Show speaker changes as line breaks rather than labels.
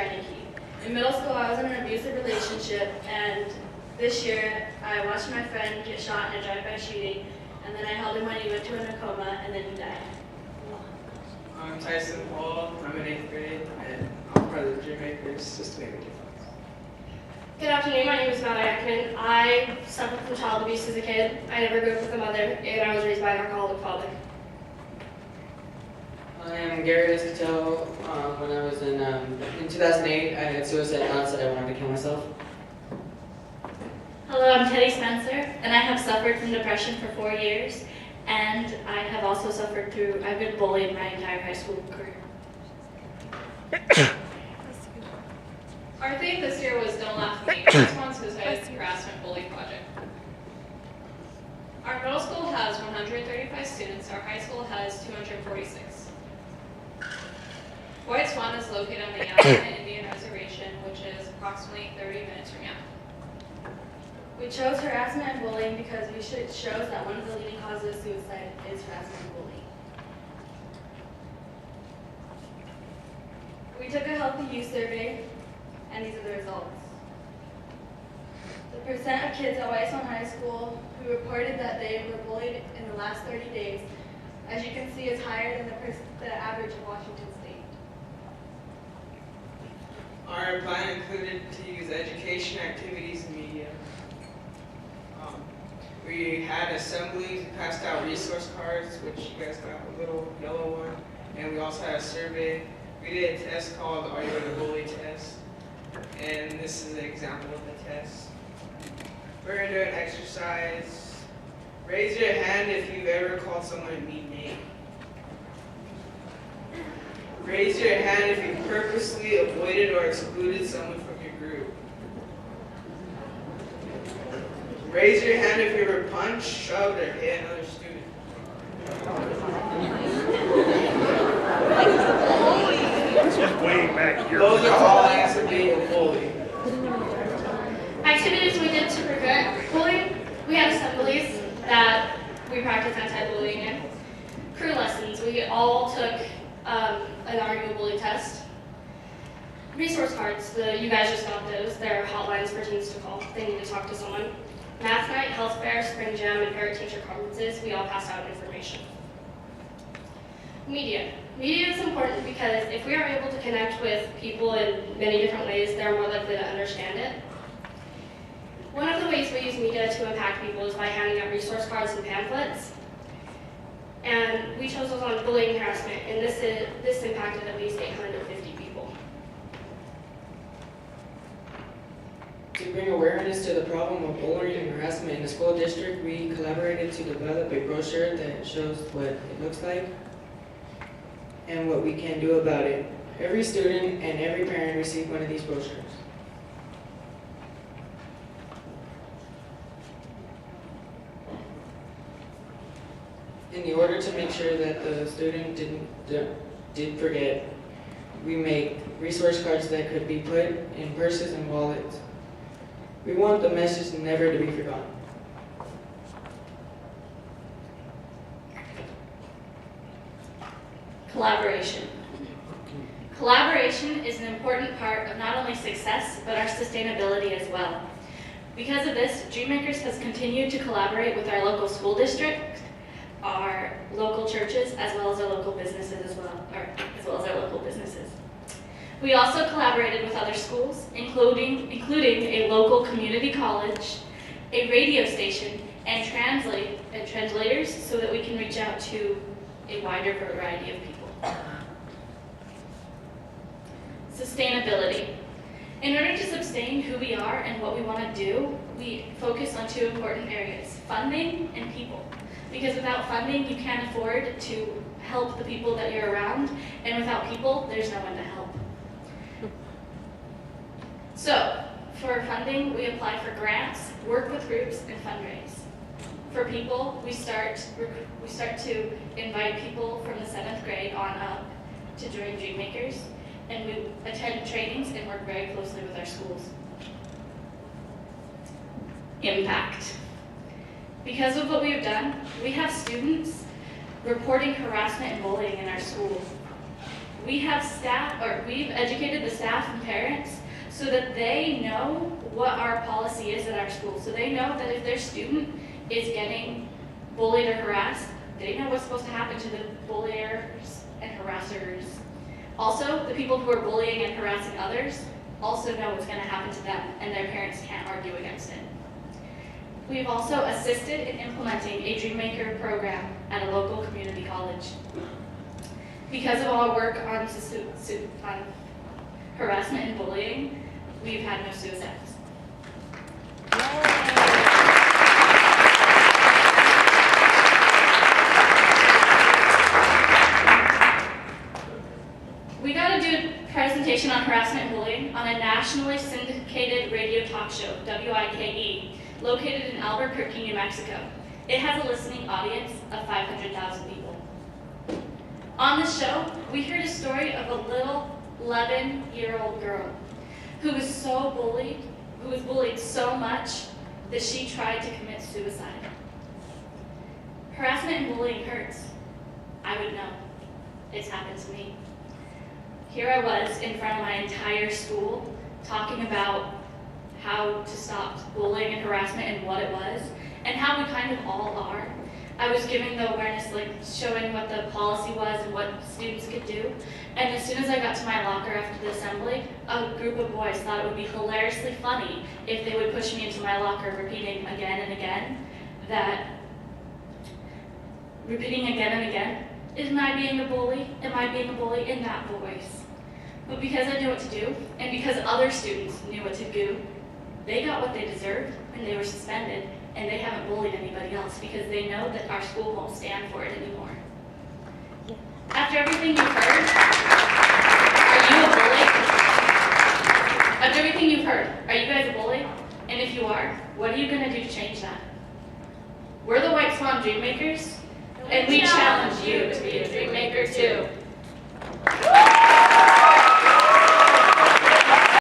grinding key. In middle school, I was in an abusive relationship, and this year, I watched my friend get shot in a drive-by shooting, and then I held him when he went to a coma, and then he died.
I'm Tyson Paul. I'm in 8th grade, and I'm part of the Dreammakers, just to make a difference.
Good afternoon, my name is Matt Ackman. I suffered from child abuse as a kid. I never grew up with a mother, and I was raised by an alcoholic father.
I am Gary Escatel. When I was in 2008, I had suicide thoughts that I wanted to kill myself.
Hello, I'm Teddy Spencer, and I have suffered from depression for 4 years, and I have also suffered through, I've been bullied my entire high school career.
Our theme this year was Don't Laugh at Me, Swan Suicide Harassment Bully Project. Our middle school has 135 students, our high school has 246. White Swan is located on the Yampa Indian Reservation, which is approximately 30 minutes from Yampa.
We chose harassment and bullying because it shows that one of the leading causes of suicide is harassment and bullying. We took a healthy youth survey, and these are the results. The percent of kids at White Swan High School who reported that they were bullied in the last 30 days, as you can see, is higher than the average of Washington State.
Our plan included to use education, activities, and media. We had assemblies, we passed out resource cards, which you guys got a little yellow one, and we also had a survey. We did a test called Are You Gonna Bully Test, and this is an example of the test. We're gonna do an exercise. Raise your hand if you've ever called someone a mean name. Raise your hand if you purposely avoided or excluded someone from your group. Raise your hand if you ever punched, shoved, or hit another student.
Just way back here.
Those are all answers being a bully.
Activities we did to prevent bullying, we had assemblies that we practiced anti-bullying in. Crew lessons, we all took an arguable bully test. Resource cards, you guys just got those. They're hotlines for teens to call if they need to talk to someone. Math night, health fair, spring jam, and parent-teacher conferences, we all passed out information. Media. Media is important because if we are able to connect with people in many different ways, they're more likely to understand it. One of the ways we use media to impact people is by handing out resource cards and pamphlets. And we chose those on bullying and harassment, and this impacted at least 850 people.
To bring awareness to the problem of bullying and harassment in the school district, we collaborated to develop a brochure that shows what it looks like and what we can do about it. Every student and every parent received one of these brochures. In order to make sure that the student didn't forget, we made resource cards that could be put in purses and wallets. We want the message never to be forgotten.
Collaboration. Collaboration is an important part of not only success, but our sustainability as well. Because of this, Dreammakers has continued to collaborate with our local school district, our local churches, as well as our local businesses We also collaborated with other schools, including a local community college, a radio station, and translators so that we can reach out to a wider variety of people. Sustainability. In order to sustain who we are and what we want to do, we focus on two important areas, funding and people. Because without funding, you can't afford to help the people that you're around, and without people, there's no one to help. So, for funding, we apply for grants, work with groups, and fundraise. For people, we start to invite people from the 7th grade on up to join Dreammakers, and we attend trainings and work very closely with our schools. Impact. Because of what we have done, we have students reporting harassment and bullying in our school. we've educated the staff and parents so that they know what our policy is at our school. So they know that if their student is getting bullied or harassed, they know what's supposed to happen to the bulliers and harassers. Also, the people who are bullying and harassing others also know what's going to happen to them, and their parents can't argue against it. We've also assisted in implementing a Dreammaker program at a local community college. Because of our work on harassment and bullying, we've had no suicides. We got to do a presentation on harassment and bullying on a nationally syndicated radio talk show, WIKE, located in Albuquerque, New Mexico. It has a listening audience of 500,000 people. On this show, we heard a story of a little 11-year-old girl who was bullied so much that she tried to commit suicide. Harassment and bullying hurts. I would know. It's happened to me. Here I was in front of my entire school talking about how to stop bullying and harassment and what it was, and how we kind of all are. I was giving the awareness, showing what the policy was and what students could do. And as soon as I got to my locker after the assembly, a group of boys thought it would be hilariously funny if they would push me into my locker, repeating again and again, am I being a bully? Am I being a bully? In that voice. But because I knew what to do, and because other students knew what to do, they got what they deserved, and they were suspended, and they haven't bullied anybody else because they know that our school won't stand for it anymore. After everything you've heard, are you a bully? After everything you've heard, are you guys a bully? And if you are, what are you going to do to change that? We're the White Swan Dreammakers, and we challenge you to be a Dreammaker too.